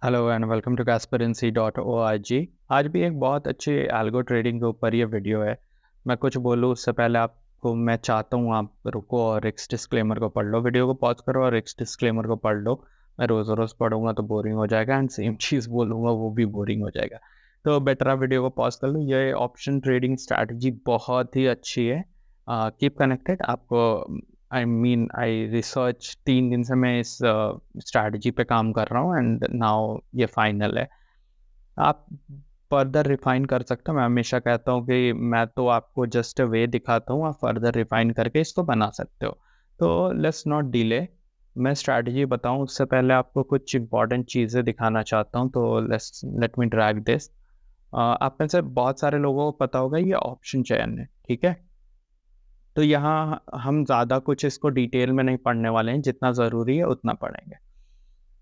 Hello and welcome to kasperency.org। आज भी एक बहुत अच्छी एल्गो ट्रेडिंग के ऊपर ये वीडियो है। मैं कुछ बोलूँ उससे पहले आपको मैं चाहता हूँ आप रुको और रिस्क डिस्क्लेमर को पढ़ लो, वीडियो को पॉज करो और रिस्क डिस्क्लेमर को पढ़ लो। मैं रोज़ रोज़ पढ़ूंगा तो बोरिंग हो जाएगा एंड सेम चीज़ बोलूँगा वो भी बोरिंग हो जाएगा। तो बेटर आप वीडियो को पॉज कर लो। ये ऑप्शन ट्रेडिंग स्ट्रैटेजी बहुत ही अच्छी है। Keep connected. आपको आई रिसर्च 3 दिन से मैं इस स्ट्रैटेजी पे काम कर रहा हूँ एंड नाउ ये फाइनल है। आप फर्दर रिफाइन कर सकते हो। मैं हमेशा कहता हूँ कि मैं तो आपको जस्ट वे दिखाता हूँ, आप फर्दर रिफाइन करके इसको बना सकते हो। तो लेट्स नॉट डिले। मैं स्ट्रैटेजी बताऊँ उससे पहले आपको कुछ इंपॉर्टेंट चीज़ें दिखाना चाहता हूँ। तो लेट मी ड्रैग दिस। आप में से बहुत सारे लोगों को पता होगा ये ऑप्शन चयन है, ठीक है। तो यहाँ हम ज़्यादा कुछ इसको डिटेल में नहीं पढ़ने वाले हैं, जितना ज़रूरी है उतना पढ़ेंगे।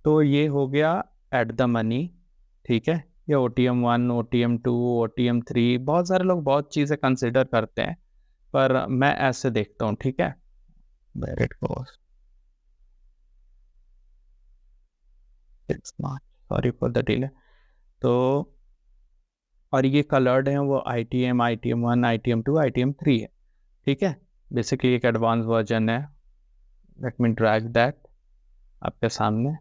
तो ये हो गया एट द मनी, ठीक है। ये OTM1, OTM2, OTM3 बहुत सारे लोग बहुत चीज़ें कंसिडर करते हैं, पर मैं ऐसे देखता हूँ, ठीक है। Where it goes, it's not, sorry for the delay. तो और ये कलर्ड हैं वो ITM, ITM1, ITM2, ITM3 है, ठीक है। बेसिकली एक एडवांस वर्जन है। लेट मी ड्रैग दैट आपके सामने।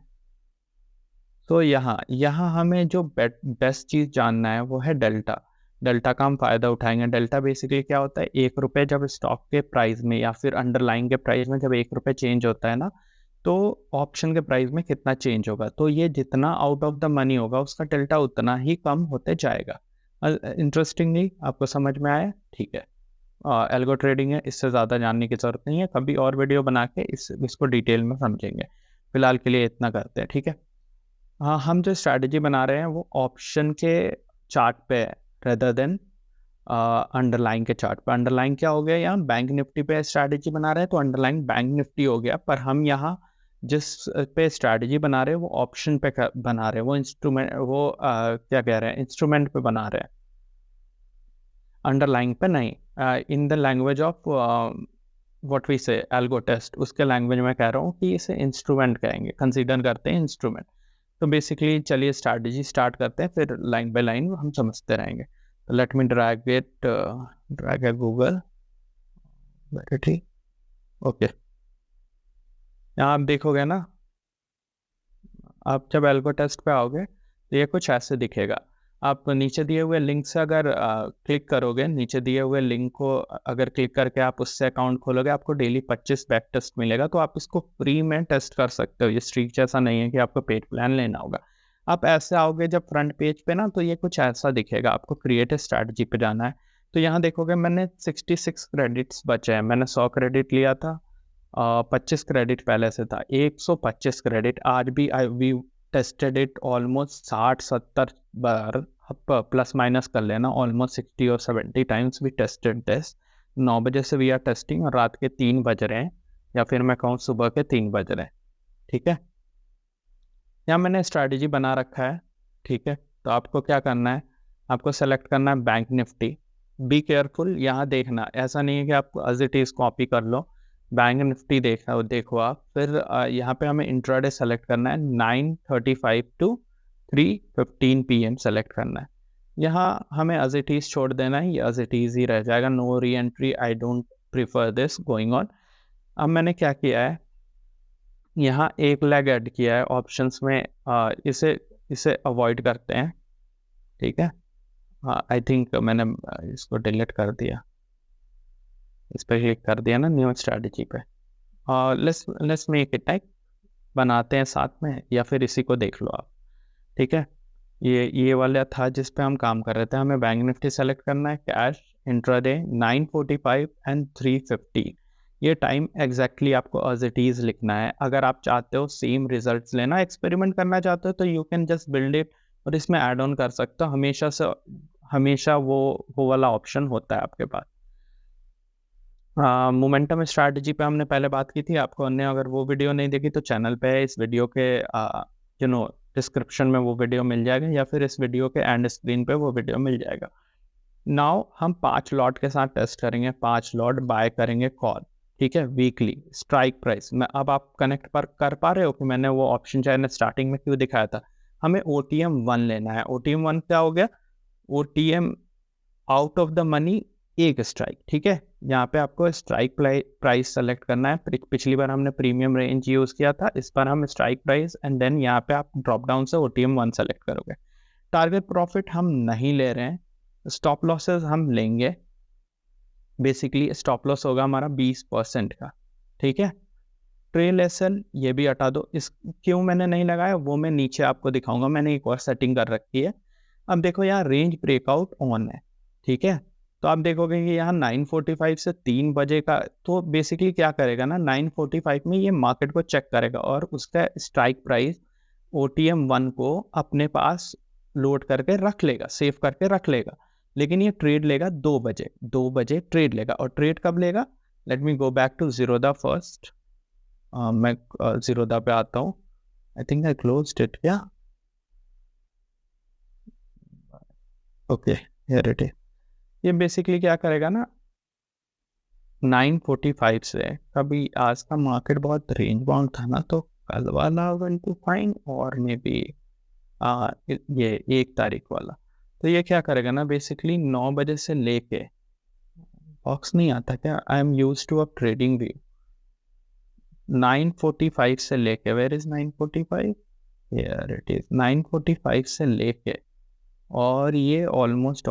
तो यहाँ हमें जो बेस्ट चीज़ जानना है वो है डेल्टा। डेल्टा का हम फ़ायदा उठाएंगे। डेल्टा बेसिकली क्या होता है, 1 रुपये जब स्टॉक के प्राइस में या फिर अंडरलाइंग के प्राइस में जब 1 रुपये चेंज होता है ना, तो ऑप्शन के प्राइस में कितना चेंज होगा, तो ये जितना आउट ऑफ द मनी होगा उसका डेल्टा उतना ही कम होते जाएगा। इंटरेस्टिंगली आपको समझ में आया, ठीक है। एल्गो ट्रेडिंग है, इससे ज़्यादा जानने की ज़रूरत नहीं है। कभी और वीडियो बना के इसको डिटेल में समझेंगे। फिलहाल के लिए इतना करते हैं, ठीक है। हाँ, हम जो स्ट्रैटेजी बना रहे हैं वो ऑप्शन के चार्ट पे है रेदर देन अंडरलाइन के चार्ट पे। अंडरलाइन क्या हो गया, यहाँ बैंक निफ्टी पे स्ट्रैटेजी बना रहे हैं तो अंडरलाइन बैंक निफ्टी हो गया। पर हम यहाँ जिस पे स्ट्रैटेजी बना रहे हैं वो ऑप्शन पे बना रहे हैं, वो इंस्ट्रूमेंट वो क्या कह रहे हैं, इंस्ट्रूमेंट पे बना रहे हैं, अंडरलाइन पे नहीं। In the language of what we say algo test, उसके लैंग्वेज में कह रहा हूँ कि इसे इंस्ट्रूमेंट कहेंगे, कंसीडर करते हैं इंस्ट्रूमेंट। तो बेसिकली चलिए स्ट्रैटेजी स्टार्ट करते हैं, फिर लाइन बाय लाइन हम समझते रहेंगे। तो लेट मी ड्रैग गूगल, ठीक, ओके। यहाँ आप देखोगे ना, आप जब एल्गो टेस्ट पे आओगे तो ये कुछ ऐसे दिखेगा। आप नीचे दिए हुए लिंक से अगर क्लिक करोगे, नीचे दिए हुए लिंक को अगर क्लिक करके आप उससे अकाउंट खोलोगे, आपको डेली 25 बैक टेस्ट मिलेगा। तो आप इसको फ्री में टेस्ट कर सकते हो। ये स्ट्रीक जैसा नहीं है कि आपको पेड प्लान लेना होगा। आप ऐसे आओगे जब फ्रंट पेज पे ना, तो ये कुछ ऐसा दिखेगा। आपको क्रिएट स्ट्रैटेजी पे जाना है। तो यहाँ देखोगे मैंने 66 क्रेडिट्स बचे हैं। मैंने 100 क्रेडिट लिया था, 25 क्रेडिट पहले से था, 125 क्रेडिट आज भी। वी टेस्टेड इट ऑलमोस्ट 60-70 बार, प्लस माइनस कर लेना, ऑलमोस्ट 60 और 70 टाइम्स वी टेस्टेड दिस। 9 बजे से वी आर टेस्टिंग और रात के 3 बज रहे हैं, या फिर मैं कहूँ सुबह के 3 बज रहे हैं, ठीक है। यहाँ मैंने स्ट्रैटेजी बना रखा है, ठीक है। तो आपको क्या करना है, आपको सेलेक्ट करना है बैंक निफ्टी। बी केयरफुल, यहाँ देखना ऐसा नहीं है कि आप एज इट इज़ कॉपी कर लो। बैंक निफ्टी देखो आप। फिर यहाँ पे हमें इंट्राडे सेलेक्ट करना है, 9:35 टू 3:15 PM सेलेक्ट करना है। यहाँ हमें एज इट इज़ छोड़ देना है, ये एज इट इज़ ही रह जाएगा। No reentry, I don't prefer this going on. अब मैंने क्या किया है, यहाँ एक लेग ऐड किया है ऑप्शंस में। इसे अवॉइड करते हैं, ठीक है। आई थिंक मैंने इसको डिलीट कर दिया, इस पर क्लिक कर दिया ना न्यू स्ट्रैटेजी पे। लेट्स मेक इट लाइक, बनाते हैं साथ में, या फिर इसी को देख लो आप, ठीक है। ये वाला था जिस पे हम काम कर रहे थे। हमें बैंक निफ्टी सेलेक्ट करना है, कैश इंट्राडे 9:45 एंड 3:50। ये टाइम एग्जैक्टली आपको एज इट इज़ लिखना है। अगर आप चाहते हो सेम रिजल्ट्स लेना, एक्सपेरिमेंट करना चाहते हो, तो you can just build it और इसमें ऐड ऑन कर सकते हो। हमेशा वो वाला ऑप्शन होता है आपके पास। मोमेंटम स्ट्रैटेजी पे हमने पहले बात की थी। आपको अन्य अगर वो वीडियो नहीं देखी तो चैनल पे इस वीडियो के डिस्क्रिप्शन में वो वीडियो मिल जाएगा, या फिर इस वीडियो के एंड स्क्रीन पे वो वीडियो मिल जाएगा। नाउ हम 5 लॉट के साथ टेस्ट करेंगे। 5 लॉट बाय करेंगे कॉल, ठीक है, वीकली स्ट्राइक प्राइस में। अब आप कनेक्ट कर पा रहे हो कि मैंने वो ऑप्शन चाहे स्टार्टिंग में क्यों दिखाया था। हमें OTM1 लेना है। OTM1 क्या हो गया? OTM out of the money एक स्ट्राइक, ठीक है। यहाँ पे आपको स्ट्राइक प्राइस सेलेक्ट करना है। पिछली बार हमने प्रीमियम रेंज यूज किया था, इस बार हम स्ट्राइक प्राइस, एंड देन यहाँ पे आप ड्रॉप डाउन से OTM1 सेलेक्ट करोगे। टारगेट प्रॉफिट हम नहीं ले रहे हैं, स्टॉप लॉसेस हम लेंगे। बेसिकली स्टॉप लॉस होगा हमारा 20% का, ठीक है। ट्रेल एसएल ये भी हटा दो। इस क्यों मैंने नहीं लगाया वो मैं नीचे आपको दिखाऊंगा, मैंने एक और सेटिंग कर रखी है। अब देखो यहाँ रेंज ब्रेकआउट ऑन है, ठीक है। तो आप देखोगे कि यहाँ 9:45 से 3 बजे का, तो बेसिकली क्या करेगा ना, 9:45 में ये मार्केट को चेक करेगा और उसका स्ट्राइक प्राइस OTM1 को अपने पास लोड करके रख लेगा, सेव करके रख लेगा। लेकिन ये ट्रेड लेगा 2 बजे, 2 बजे ट्रेड लेगा। और ट्रेड कब लेगा? Let me go back to Zerodha first. मैं जीरोधा पे आता हूँ। I think I closed it, क्या? Okay, here it is. ये बेसिकली क्या करेगा ना, 9:45 से, कभी आज का मार्केट बहुत रेंज बाउंड था ना, तो कल वाला वन टू फाइन और मे बी ये 1 तारीख वाला। तो ये क्या करेगा ना, बेसिकली 9 बजे से लेके, बॉक्स नहीं आता क्या? I am use to a trading view. 9:45 से लेके, where is 9:45? Here it is. 9:45 से लेके और ये ऑलमोस्ट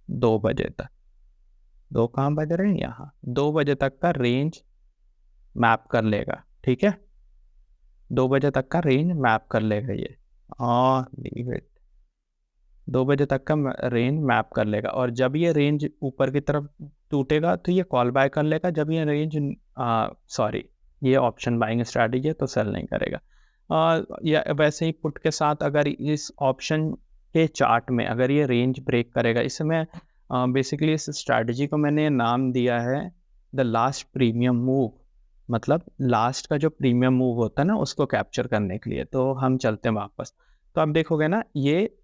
2 बजे तक, 2 कहाँ बज रहे हैं यहाँ, 2 बजे तक का रेंज मैप कर लेगा, ठीक है। 2 बजे तक का रेंज मैप कर लेगा ये, और लीव इट। 2 बजे तक का रेंज मैप कर लेगा, और जब ये रेंज ऊपर की तरफ टूटेगा तो ये कॉल बाय कर लेगा। जब ये रेंज सॉरी, ये ऑप्शन बाइंग स्ट्रैटेजी है तो सेल नहीं करेगा। या वैसे ही पुट के साथ, अगर इस ऑप्शन के चार्ट में अगर ये रेंज ब्रेक करेगा, इसमें बेसिकली इस स्ट्रैटेजी को मैंने नाम दिया है द लास्ट प्रीमियम मूव। मतलब लास्ट का जो प्रीमियम मूव होता है ना, उसको कैप्चर करने के लिए। तो हम चलते हैं वापस। तो आप देखोगे ना, ये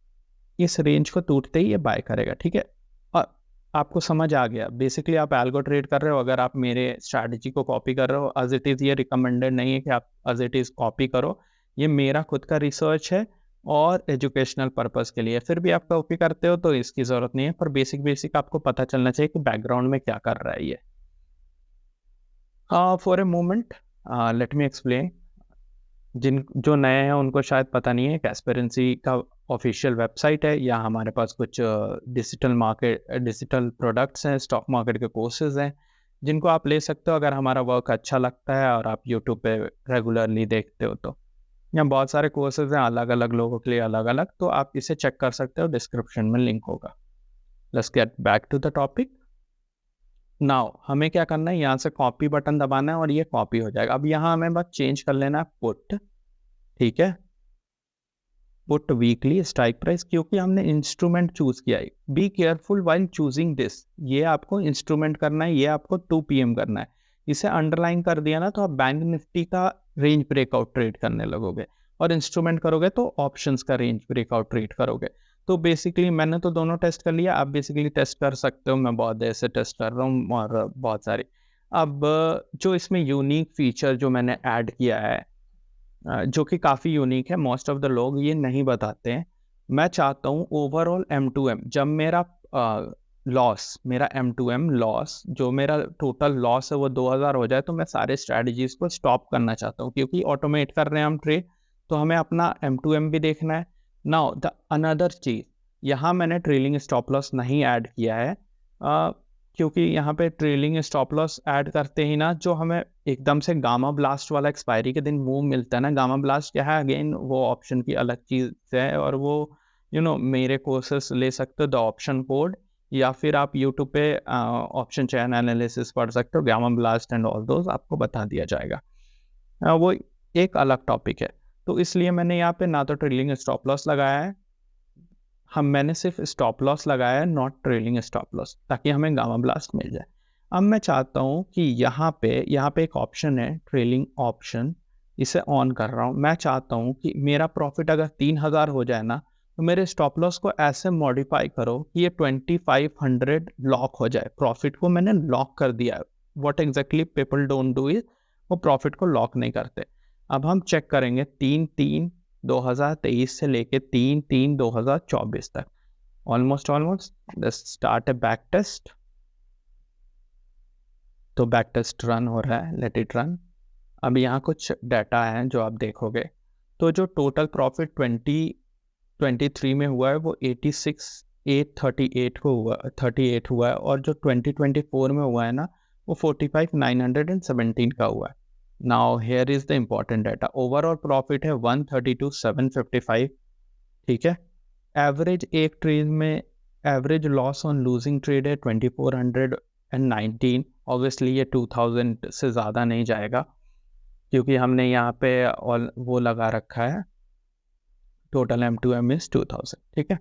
इस रेंज को टूटते ही ये बाय करेगा, ठीक है। और आपको समझ आ गया, बेसिकली आप एल्गो ट्रेड कर रहे हो। अगर आप मेरे स्ट्रैटेजी को कॉपी कर रहे हो एज इट इज़, ये रिकमेंडेड नहीं है कि आप एज इट इज़ कॉपी करो। ये मेरा खुद का रिसर्च है और एजुकेशनल पर्पस के लिए। फिर भी आप कॉपी करते हो तो इसकी ज़रूरत नहीं है, पर बेसिक आपको पता चलना चाहिए कि बैकग्राउंड में क्या कर रहा है ये। For a moment let me explain. जो नए हैं उनको शायद पता नहीं है, कैस्पेरेंसी का ऑफिशियल वेबसाइट है, या हमारे पास कुछ डिजिटल प्रोडक्ट्स हैं, स्टॉक मार्केट के कोर्सेज हैं, जिनको आप ले सकते हो अगर हमारा वर्क अच्छा लगता है और आप यूट्यूब पे रेगुलरली देखते हो। तो यहाँ बहुत सारे कोर्सेज हैं, अलग अलग लोगों के लिए अलग अलग, तो आप इसे चेक कर सकते हो, डिस्क्रिप्शन में लिंक होगा। Let's get back to the topic. Now हमें क्या करना है, यहाँ से कॉपी बटन दबाना है और ये कॉपी हो जाएगा। अब यहाँ हमें बस चेंज कर लेना है पुट, ठीक है। पुट वीकली स्ट्राइक प्राइस, क्योंकि हमने इंस्ट्रूमेंट चूज किया है। Be careful while choosing this. ये आपको इंस्ट्रूमेंट करना है, ये आपको 2 PM करना है। इसे अंडरलाइन कर दिया ना, तो आप बैंक निफ्टी का रेंज ब्रेकआउट ट्रेड करने लगोगे, और इंस्ट्रूमेंट करोगे तो ऑप्शंस का रेंज ब्रेकआउट ट्रेड करोगे। तो बेसिकली मैंने तो दोनों टेस्ट कर लिया, आप बेसिकली टेस्ट कर सकते हो। मैं बहुत देर से टेस्ट कर रहा हूँ और बहुत सारी। अब जो इसमें यूनिक फीचर जो मैंने ऐड किया है, जो कि काफ़ी यूनिक है, मोस्ट ऑफ द लोग ये नहीं बताते हैं। मैं चाहता हूँ ओवरऑल M2M, जब मेरा लॉस, मेरा M2M लॉस, जो मेरा टोटल लॉस है वो 2000 हो जाए, तो मैं सारे स्ट्रैटेजीज को स्टॉप करना चाहता हूँ, क्योंकि ऑटोमेट कर रहे हैं हम ट्रेड, तो हमें अपना M2M भी देखना है। नाउ द अनदर चीज़, यहाँ मैंने ट्रेलिंग स्टॉप लॉस नहीं ऐड किया है, क्योंकि यहाँ पे ट्रेलिंग स्टॉप लॉस ऐड करते ही ना, जो हमें एकदम से गामा ब्लास्ट वाला एक्सपायरी के दिन मूव मिलता है ना, गामा ब्लास्ट क्या है, अगेन वो ऑप्शन की अलग चीज़ है, और वो मेरे कोर्सेस ले सकते हो द ऑप्शन कोड, या फिर आप यूट्यूब पे ऑप्शन चैन एनालिसिस पढ़ सकते हो, gamma blast and all those आपको बता दिया जाएगा। वो एक अलग टॉपिक है। तो इसलिए मैंने यहाँ पे ना तो ट्रेलिंग स्टॉप लॉस लगाया है, मैंने सिर्फ स्टॉप लॉस लगाया है, नॉट ट्रेलिंग स्टॉप लॉस, ताकि हमें गामा ब्लास्ट मिल जाए। अब मैं चाहता हूँ कि यहाँ पे एक ऑप्शन है ट्रेलिंग ऑप्शन, इसे ऑन कर रहा हूँ। मैं चाहता हूँ कि मेरा प्रॉफिट अगर 3000 हो जाए ना, तो मेरे स्टॉप लॉस को ऐसे मॉडिफाई करो कि ये 2500 लॉक हो जाए। प्रॉफिट को मैंने लॉक कर दिया है। What exactly people don't do is, वो प्रॉफिट को लॉक नहीं करते। अब हम चेक करेंगे 3-3 2023 से लेके 3/3/2024 तक, almost let's start a back test. तो बैक टेस्ट रन हो रहा है, लेट इट रन। अब यहाँ कुछ डाटा है जो आप देखोगे। तो जो टोटल प्रॉफिट 2023 में हुआ है वो 86,838 को हुआ 38 हुआ है, और जो 2024 में हुआ है ना वो 45,917 का हुआ है। Now here is the important data. Overall profit है 132,755, ठीक है। एवरेज एक ट्रेड में average loss on losing trade है 2,419। ऑब्वियसली ये 2,000 से ज़्यादा नहीं जाएगा, क्योंकि हमने यहाँ पे वो लगा रखा है, टोटल M2M इज 2,000, ठीक है।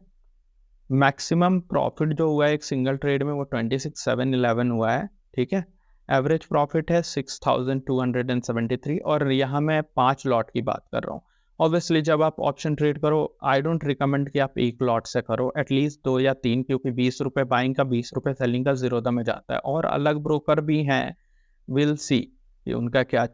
मैक्सिमम प्रॉफिट जो हुआ है एक सिंगल ट्रेड में वो 26,711 हुआ है, ठीक है। एवरेज प्रॉफिट है 6,273, और यहाँ मैं 5 लॉट की बात कर रहा हूँ। ऑब्वियसली जब आप ऑप्शन ट्रेड करो, आई डोंट रिकमेंड कि आप एक लॉट से करो, एटलीस्ट 2 या 3, क्योंकि 20 रुपये बाइंग का 20 रुपये सेलिंग का जीरोधा में जाता है। और अलग ब्रोकर भी हैं, विल सी कि उनका क्या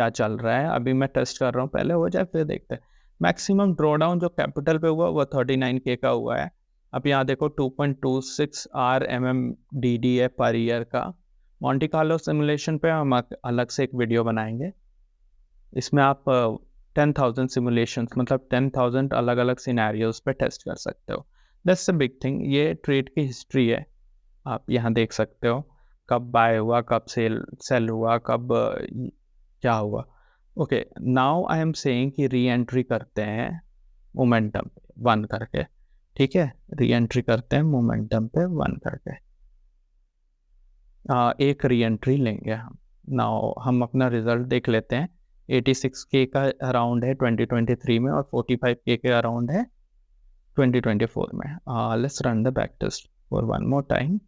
चल रहा है। अभी मैं टेस्ट कर रहा हूँ, पहले हो जाए फिर देखते हैं। मैक्सिमम ड्रॉडाउन जो कैपिटल पे हुआ वो 39K का हुआ है। अब यहाँ देखो 2.26 RMMDD है पर ईयर का। मॉन्टी कार्लो सिमुलेशन पे हम अलग से एक वीडियो बनाएंगे। इसमें आप 10,000 सिमुलेशंस, मतलब 10,000 अलग अलग सिनेरियोज पे टेस्ट कर सकते हो। That's a big thing. ये ट्रेड की हिस्ट्री है, आप यहाँ देख सकते हो कब बाय हुआ, कब सेल हुआ, कब क्या हुआ। Okay, now I am saying कि री एंट्री करते हैं मोमेंटम पे 1 करके, ठीक है। री एंट्री करते हैं मोमेंटम पे 1 करके। एक री एंट्री लेंगे हम। नाउ हम अपना रिजल्ट देख लेते हैं। 86K का अराउंड है 2023 में, और 45K के अराउंड है 2024 में। Let's run the back test for one more time.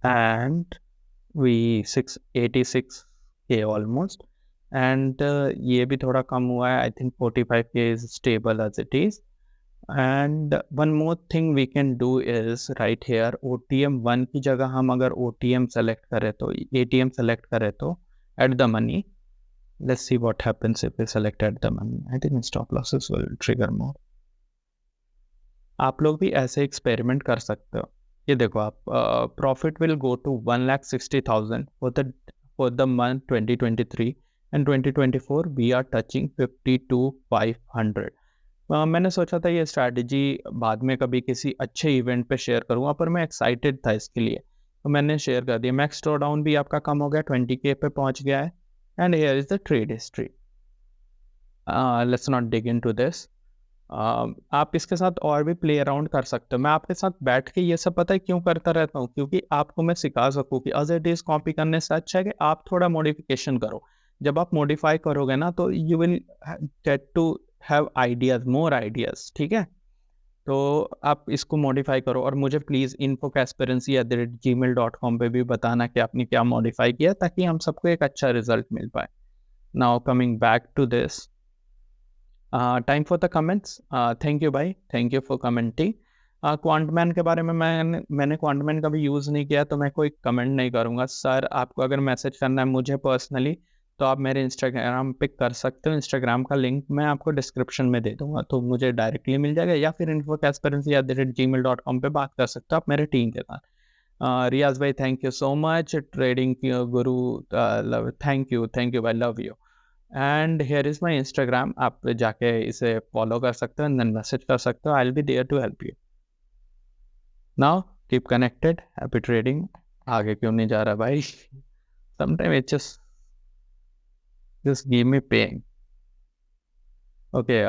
And we 86K almost, and ये भी थोड़ा कम हुआ है। I think 45K is stable as it is. And one more thing we can do is right here, OTM 1 की जगह हम अगर OTM सेलेक्ट करें तो ATM सेलेक्ट करें तो at the money, let's see what happens if we select at the money. I think stop losses will trigger more. आप लोग भी ऐसे एक्सपेरिमेंट कर सकते हो। ये देखो आप, profit will go to 1,60,000 for the month 2023, and 2024 we are touching 52,500। मैंने सोचा था ये स्ट्रैटेजी बाद में कभी किसी अच्छे इवेंट पे शेयर करूँगा, पर मैं एक्साइटेड था इसके लिए, तो मैंने शेयर कर दिया। मैक्स ड्रॉडाउन भी आपका कम हो गया, 20K पे पहुंच गया है। And here is the trade history. Let's not dig into this. आप इसके साथ और भी प्ले अराउंड कर सकते हो। मैं आपके साथ बैठ के ये सब पता है क्यों करता रहता हूँ, क्योंकि आपको मैं सिखा सकूँ कि एज इट इज कॉपी करने से अच्छा है कि आप थोड़ा मॉडिफिकेशन करो। जब आप मॉडिफाई करोगे ना तो you will get to have ideas, more ideas, ठीक है। तो आप इसको मॉडिफाई करो, और मुझे प्लीज़ infocasparency@gmail.com पे भी बताना कि आपने क्या मॉडिफाई किया, ताकि हम सबको एक अच्छा रिजल्ट मिल पाए। Now coming back to this, time for the comments. Thank you भाई, thank you for commenting. Quantman के बारे में मैंने क्वांटमैन कभी यूज़ नहीं किया, तो मैं कोई कमेंट नहीं करूँगा। सर आपको अगर मैसेज करना है मुझे पर्सनली, तो आप मेरे इंस्टाग्राम पे कर सकते हो। इंस्टाग्राम का लिंक मैं आपको डिस्क्रिप्शन में दे दूँगा, तो मुझे डायरेक्टली मिल जाएगा, या फिर infocasparency@gmail.com पे बात कर सकते हो आप मेरे टीम के साथ। रियाज भाई thank you so much. Trading Guru, thank you भाई, love you. And here is my Instagram, आप जाके इसे फॉलो कर सकते हो, एंड देन मैसेज कर सकते हो। I will be there to help you. Now keep connected, happy trading. आगे क्यों नहीं जा रहा भाई? Sometime it just give me pain. Okay,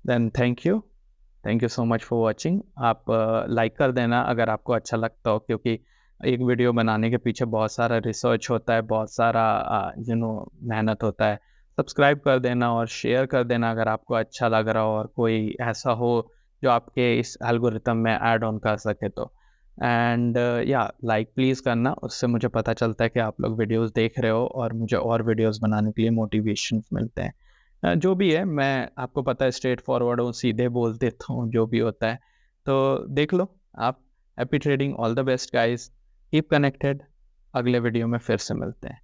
then thank you so much for watching. आप लाइक कर देना अगर आपको अच्छा लगता हो, क्योंकि एक वीडियो बनाने के पीछे बहुत सारा रिसर्च होता है, बहुत सारा मेहनत होता है। सब्सक्राइब कर देना और शेयर कर देना अगर आपको अच्छा लग रहा हो, और कोई ऐसा हो जो आपके इस एल्गोरिथम में ऐड ऑन कर सके तो। एंड या लाइक प्लीज़ करना, उससे मुझे पता चलता है कि आप लोग वीडियोस देख रहे हो, और मुझे और वीडियोस बनाने के लिए मोटिवेशन मिलते हैं। जो भी है, मैं आपको पता है स्ट्रेट फॉरवर्ड हूँ, सीधे बोल देता हूँ जो भी होता है, तो देख लो आप। Happy trading, all the best guys, keep connected. अगले वीडियो में फिर से मिलते हैं।